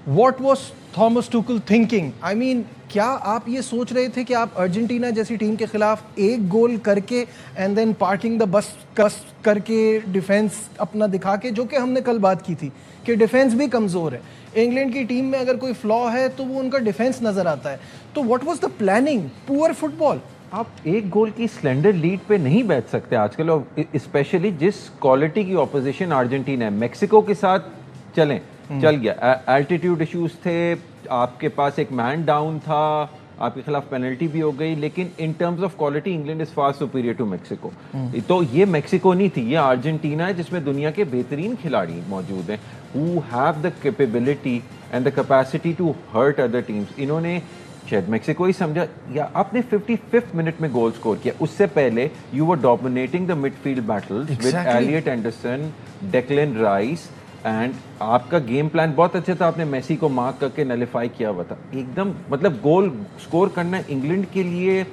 What was Thomas Tuchel thinking? I mean, क्या आप ये सोच रहे थे कि आप अर्जेंटीना जैसी टीम के खिलाफ एक गोल करके and then parking the bus करके डिफेंस अपना दिखा के, जो कि हमने कल बात की थी कि डिफेंस भी कमज़ोर है, इंग्लैंड की टीम में अगर कोई फ्लॉ है तो वो उनका डिफेंस नज़र आता है। तो what was the planning? Poor football. आप एक गोल की स्लेंडर लीड पे नहीं बैठ सकते आजकल, और स्पेशली जिस क्वालिटी की ऑपोजिशन अर्जेंटीना है। मेक्सिको के साथ चल गया, एल्टीट्यूड इश्यूज थे, आपके पास एक मैन डाउन था, आपके खिलाफ पेनल्टी भी हो गई, लेकिन in terms of quality England is far superior to Mexico. तो ये मेक्सिको नहीं थी, ये अर्जेंटीना है जिसमें दुनिया के बेहतरीन खिलाड़ी मौजूद हैं who have the capability and the capacity to hurt other teams. इन्होंने शायद मेक्सिको ही समझा, या आपने 55th मिनट में गोल स्कोर किया, उससे पहले you were dominating the midfield battles with Elliot Anderson, Declan Rice, and आपका गेम प्लान बहुत अच्छा था। आपने मेसी को मार्क करके नलिफाई किया हुआ था एकदम, मतलब गोल स्कोर करना इंग्लैंड के लिए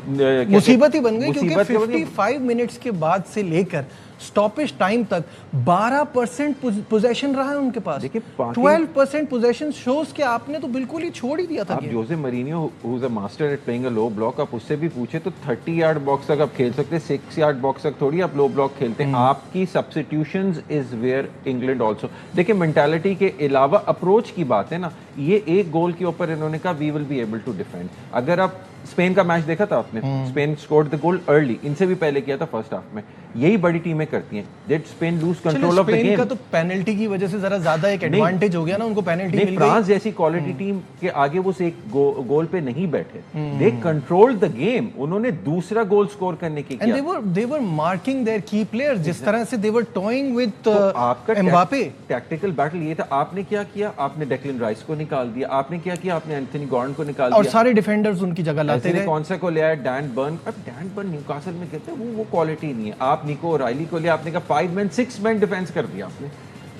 मुसीबत ही बन गई, क्योंकि 55 मिनट्स के बाद से लेकर स्टॉपेज टाइम तक 12% पोजेशन रहा है उनके पास। देखिए 12% पोजेशन शोज कि आपने तो बिल्कुल ही छोड़ ही दिया था। आप Jose Mourinho who is a master at playing a low block, आप उससे भी पूछे तो 30 यार्ड बॉक्स तक आप खेल सकते हैं, 6 यार्ड बॉक्स तक थोड़ी आप लो ब्लॉक खेलते हैं। आपकी substitutions is where England also. देखिए मेंटालिटी के अलावा अप्रोच की बात है ना, ये एक गोल के ऊपर इन्होंने कहा we will be able to defend. अगर आप स्पेन का मैच देखा था आपने, Spain scored the goal early, इनसे भी पहले किया था फर्स्ट हाफ में। यही बड़ी टीमें करती हैं, that Spain lose control of the game. का तो पेनल्टी की वजह से जरा ज्यादा एक एडवांटेज हो गया ना उनको, पेनल्टी मिल गई। फ्रांस जैसी क्वालिटी टीम के आगे वो एक गोल पे नहीं बैठे, दे कंट्रोल्ड द गेम, उन्होंने दूसरा गोल स्कोर करने की किया। And they were marking their key players, जिस तरह से दे वर टॉइंग विद आपका एम्बापे। टैक्टिकल बैटल ये था, आपने क्या किया, आपने डेक्लन राइस को निकाल दिया, आपने क्या किया, आपने एंथनी गॉर्डन को निकाल दिया, और सारे डिफेंडर्स उनकी जगह लाते रहे। कौन सा को लिया डैन बर्न। अब डैन बर्न न्यूकासल में कहते हैं वो क्वालिटी नहीं है। आप निको राइली को लिया, आपने कहा 5 मैन 6 मैन डिफेंस कर दिया आपने।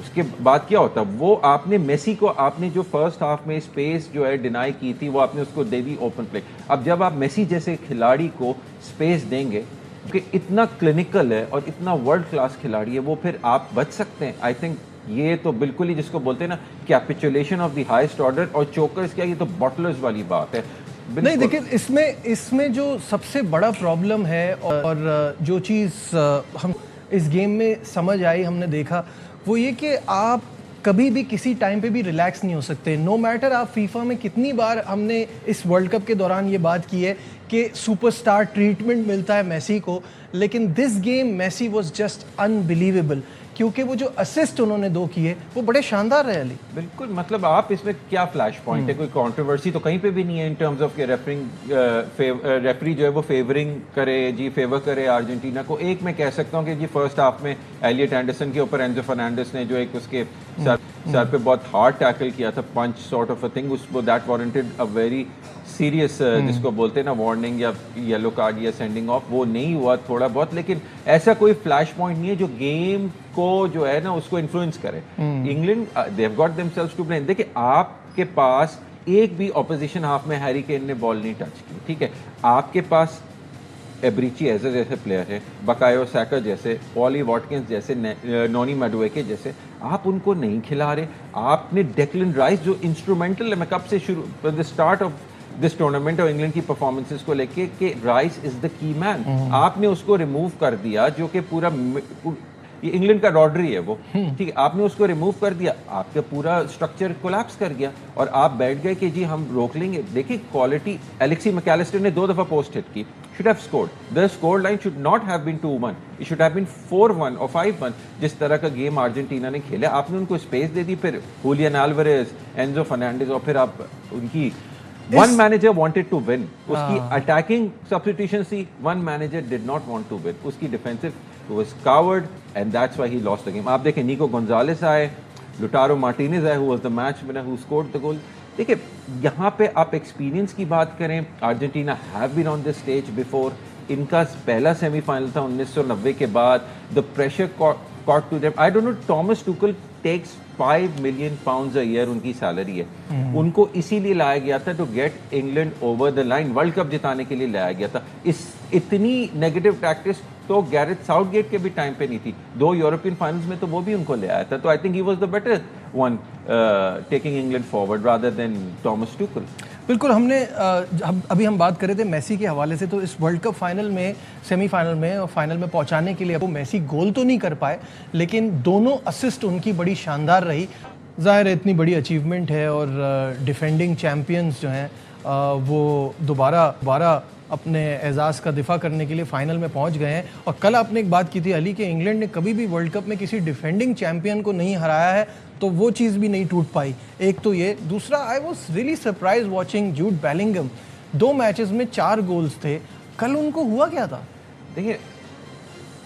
उसके बाद क्या होता, वो आपने मेसी को, आपने जो फर्स्ट हाफ में स्पेस जो है डिनाई की थी, वो आपने उसको दे दी ओपन प्ले। अब जब आप मेसी जैसे खिलाड़ी को स्पेस देंगे कि इतना क्लिनिकल है और इतना वर्ल्ड क्लास खिलाड़ी है, वो फिर आप बच सकते हैं। आई थिंक ये तो बिल्कुल ही जिसको बोलते हैं ना capitulation of the highest order, और चोकर्स क्या, ये तो बॉटलर्स वाली बात है। नहीं देखिए, इसमें जो सबसे बड़ा प्रॉब्लम है और जो चीज़ हम इस गेम में समझ आई, हमने देखा, वो ये कि आप कभी भी किसी टाइम पे भी रिलैक्स नहीं हो सकते। नो मैटर आप फीफा में कितनी बार, हमने इस वर्ल्ड कप के दौरान ये बात की है कि सुपरस्टार ट्रीटमेंट मिलता है मेसी को, लेकिन this game Messi was just unbelievable, क्योंकि वो जो असिस्ट उन्होंने 2 किए वो बड़े शानदार रहे। अली बिल्कुल, मतलब आप इसमें क्या फ्लैश पॉइंट है, कोई कंट्रोवर्सी तो कहीं पे भी नहीं है इन टर्म्स ऑफ के रेफरी जो है वो फेवरिंग करे जी, फेवर करे अर्जेंटीना को। एक मैं कह सकता हूँ कि जी फर्स्ट हाफ में एलियट एंडरसन के ऊपर एंजो फर्नांडिस ने जो एक उसके सर पे बहुत हार्ड टैकल किया था, पंच सॉर्ट ऑफ अ थिंग, उसको that warranted a very serious जिसको बोलते हैं ना वार्निंग या येलो कार्ड या सेंडिंग ऑफ, वो नहीं हुआ थोड़ा बहुत, लेकिन ऐसा कोई फ्लैश पॉइंट नहीं है जो गेम को जो है ना उसको इन्फ्लुएंस करे। England they have got themselves to blame. देखिए आपके पास एक भी ऑपोजिशन हाफ में हैरी केन ने बॉल नहीं टच की, ठीक है, आपके पास एब्रिची एजे जैसे प्लेयर है, बकायो सैका जैसे, पॉली वॉटकिंस जैसे, नोनी मैडुएके जैसे, आप उनको नहीं खिला रहे। आपने डेक्लन राइस जो इंस्ट्रूमेंटल है, मैं कब से शुरू the start of this tournament और इंग्लैंड की परफॉर्मेंसेस को लेके कि rice is the key man, आपने उसको रिमूव कर दिया, जो कि पूरा ये इंग्लैंड का रॉड्री है वो, ठीक है, आपने उसको रिमूव कर दिया, आपका पूरा स्ट्रक्चर कोलैप्स कर गया और आप बैठ गए कि जी हम रोक लेंगे। देखिए क्वालिटी, एलेक्सी मैकलिस्टर ने 2 दफा पोस्ट हिट की, should have scored. The score line should not have been 2-1. It should have been 4-1 or 5-1. जिस तरह का गेम अर्जेंटीना ने खेला, आपने उनको स्पेस दे दी, फिर हुलियन अल्वारेज, एंजो फर्नांडिस, और फिर आप उनकी one manager wanted to win. उसकी attacking substitution थी, one manager did not want to win. उसकी defensive was coward and that's why he lost the game. आप देखें निको गोंजालेस आए, लुटारो मार्टिनेज आए, who was the match winner, who scored the goal. देखिए यहाँ पे आप एक्सपीरियंस की बात करें, Argentina have been on this stage before, इनका पहला सेमीफाइनल था 1990 के बाद, the pressure caught to them. I don't know, Thomas Tuchel takes 5 million pounds a year उनकी सैलरी है, उनको इसीलिए लाया गया था to get England over the line, World Cup जिताने के लिए लाया गया था। इस इतनी नेगेटिव प्रैक्टिस तो गैरेथ साउथगेट के भी टाइम पे नहीं थी, 2 यूरोपियन फाइनल्स में तो वो भी उनको ले आया था, तो I think he was the better one taking England forward rather than Thomas Tuchel. बिल्कुल हमने अभी हम बात कर रहे थे मेसी के हवाले से, तो इस वर्ल्ड कप फाइनल में, सेमीफाइनल में और फाइनल में पहुंचाने के लिए वो मेसी गोल तो नहीं कर पाए, लेकिन दोनों असिस्ट उनकी बड़ी शानदार रही। ज़ाहिर है इतनी बड़ी अचीवमेंट है और डिफेंडिंग चैम्पियंस जो हैं वो दोबारा अपने एजाज़ का दिफा करने के लिए फ़ाइनल में पहुंच गए हैं। और कल आपने एक बात की थी अली कि इंग्लैंड ने कभी भी वर्ल्ड कप में किसी डिफेंडिंग चैम्पियन को नहीं हराया है, तो वो चीज़ भी नहीं टूट पाई। एक तो ये, दूसरा I was really surprise watching Jude Bellingham. 2 matches में 4 गोल्स थे, कल उनको हुआ क्या था? देखिए,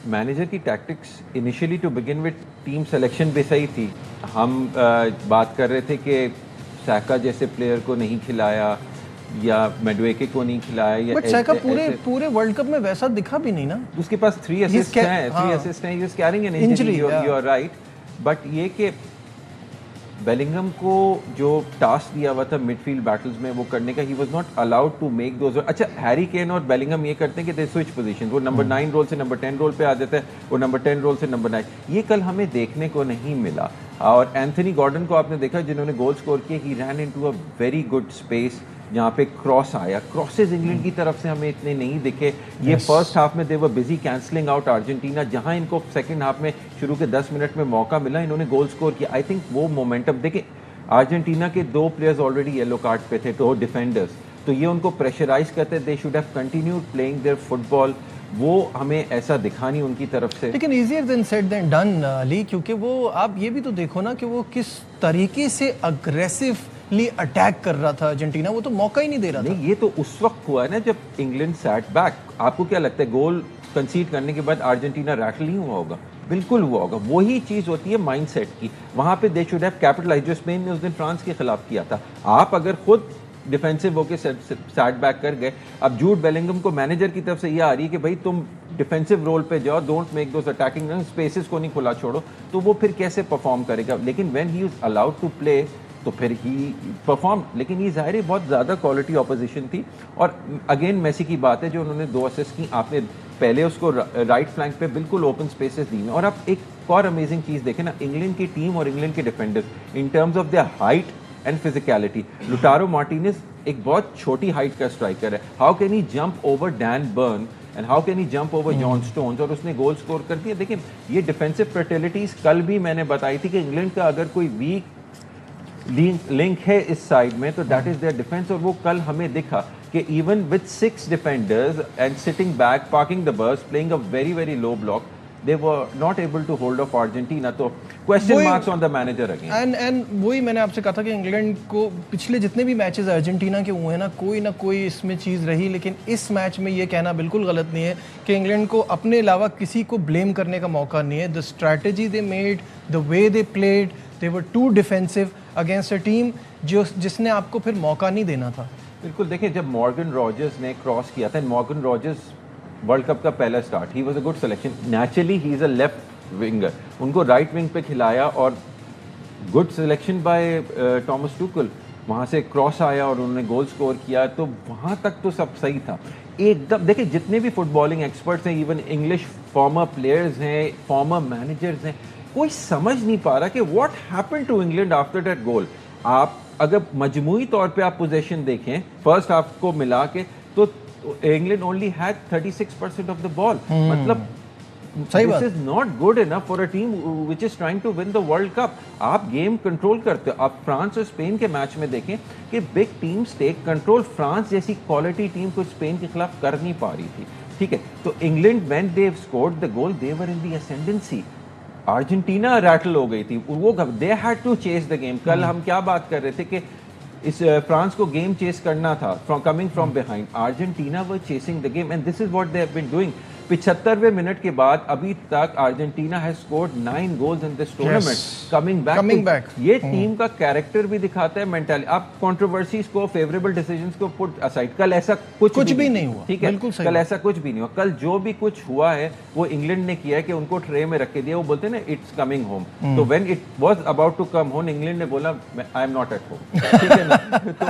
मैनेजर की tactics initially to begin with team selection भी सही थी। हम बात कर रहे थे कि साका जैसे प्लेयर को नहीं खिलाया या मेडवेके को नहीं खिलाया, या बट साका पूरे वर्ल्ड कप में वैसा दिखा भी नहीं ना। उसके पास 3 असिस्ट हैं, 3 असिस्ट हैं, he is carrying an injury, you are right. But ये कि बेलिंगम को जो टास्क दिया हुआ था मिडफील्ड बैटल्स में वो करने का, he was not allowed to make those. अच्छा, हैरी केन और बेलिंगम ये करते हैं कि दे स्विच पोजीशन, वो नंबर 9 रोल से नंबर 10 रोल पे आ जाता है, वो नंबर 10 रोल से नंबर 9। ये कल हमें देखने को नहीं मिला। और एंथनी गॉर्डन को आपने देखा जिन्होंने गोल स्कोर किए, he ran into a very good space जहाँ पे क्रॉस आया। क्रॉसेज इंग्लैंड की तरफ से हमें इतने नहीं दिखे। ये फर्स्ट हाफ में they were busy cancelling out Argentina, जहाँ इनको सेकंड हाफ में शुरू के 10 मिनट में मौका मिला, इन्होंने गोल स्कोर किया। आई थिंक वो मोमेंटम देखिए, अर्जेंटीना के 2 प्लेयर्स ऑलरेडी येलो कार्ड पे थे, तो डिफेंडर्स, तो ये उनको प्रेशराइज करते, they should have continued playing their football. वो हमें ऐसा दिखा नहीं उनकी तरफ से। लेकिन easier than said than done early, क्योंकि वो आप ये भी तो देखो ना कि वो किस तरीके से अग्रेसिवली अटैक कर रहा था अर्जेंटीना, वो तो मौका ही नहीं दे रहा था। नहीं, ये तो उस वक्त हुआ है ना जब इंग्लैंड सैट बैक। आपको क्या लगता है गोल कंसीड करने के बाद अर्जेंटीना रैटल नहीं हुआ होगा? बिल्कुल हुआ होगा। वही चीज़ होती है माइंडसेट की। वहाँ पे दे शुड हैव कैपिटलाइज, जो स्पेन ने उस दिन फ्रांस के खिलाफ किया था। आप अगर खुद डिफेंसिव होके सैट बैक कर गए, अब जूड बेलिंगम को मैनेजर की तरफ से ये आ रही है कि भाई तुम डिफेंसिव रोल पे जाओ, don't make those attacking run, spaces को नहीं खुला छोड़ो, तो वो फिर कैसे परफॉर्म करेगा? लेकिन when he is allowed to play तो फिर ही परफॉर्म। लेकिन ये ज़ाहिर है बहुत ज़्यादा क्वालिटी ऑपोजिशन थी। और अगेन मेसी की बात है, जो उन्होंने 2 असिस्ट की, आपने पहले उसको राइट फ्लैंक पे बिल्कुल ओपन स्पेसेस दी हैं। और आप एक और अमेजिंग चीज़ देखें ना, इंग्लैंड की टीम और इंग्लैंड के defenders in terms of their height and physicality, Lautaro Martinez एक बहुत छोटी हाइट का स्ट्राइकर है। How can he jump over Dan burn and how can he jump over John stones, और उसने गोल स्कोर कर दिया। देखिए, ये डिफेंसिव फर्टिलिटीज कल भी मैंने बताई थी कि इंग्लैंड का अगर कोई वीक लिंक है इस साइड में तो दैट इज देयर डिफेंस। और वो कल हमें दिखा कि even with 6 defenders and sitting back, parking the bus, playing a very very low block, they were not able to hold off Argentina. तो question marks on the manager again. and वही मैंने आपसे कहा था कि इंग्लैंड को पिछले जितने भी मैचेस अर्जेंटीना के हुए हैं ना कोई इसमें चीज़ रही, लेकिन इस मैच में ये कहना बिल्कुल गलत नहीं है कि इंग्लैंड को अपने अलावा किसी को ब्लेम करने का मौका नहीं है। The strategy they made, the way they played, they were too defensive against a team जिसने आपको फिर मौका नहीं देना था। बिल्कुल, देखिए जब मॉर्गन रॉजर्स ने क्रॉस किया था, मॉर्गन रॉजर्स वर्ल्ड कप का पहला start, he was a good selection. Naturally he is a left winger, उनको राइट विंग पे खिलाया और good selection bye Thomas Tuchel. वहाँ से क्रॉस आया और उन्होंने गोल स्कोर किया, तो वहाँ तक तो सब सही था एकदम। देखिए, जितने भी फुटबॉलिंग एक्सपर्ट्स हैं, इवन इंग्लिश फॉर्मर प्लेयर्स हैं, फॉर्मर मैनेजर्स हैं, कोई समझ नहीं पा रहा कि what happened to England after that goal. आप अगर मजमूई तौर पे आप पोजीशन देखें फर्स्ट हाफ को मिला के, तो England only had 36% of the ball. मतलब this is not good enough for a team which is trying to win the world cup. आप गेम कंट्रोल करते हो। आप फ्रांस और स्पेन के मैच में देखें कि big teams take control. France जैसी क्वालिटी टीम को स्पेन के खिलाफ कर नहीं पा रही थी, ठीक है। तो England when they scored the goal, they were in the ascendancy. Argentina rattle हो गई थी, वो they had to chase the game. कल हम क्या बात कर रहे थे कि इस फ्रांस को गेम चेस करना था from coming from behind. Argentina were chasing the game and this is what they have been doing. 75वें मिनट के बाद अभी तक Argentina has scored 9 goals in this tournament, coming back. ये टीम का कैरेक्टर भी दिखाता है, मेंटालिटी। आप कंट्रोवर्सीज को, फेवरेबल डिसीजंस को पुट असाइड, कल ऐसा कुछ भी नहीं हुआ, ठीक है। कल ऐसा कुछ भी नहीं हुआ। कल जो भी कुछ हुआ है वो इंग्लैंड ने किया है कि उनको ट्रे में रख के दिया। वो बोलते हैं ना, इट्स कमिंग होम। तो when it was about to come home, England ने बोला I am not at home, ठीक है ना। तो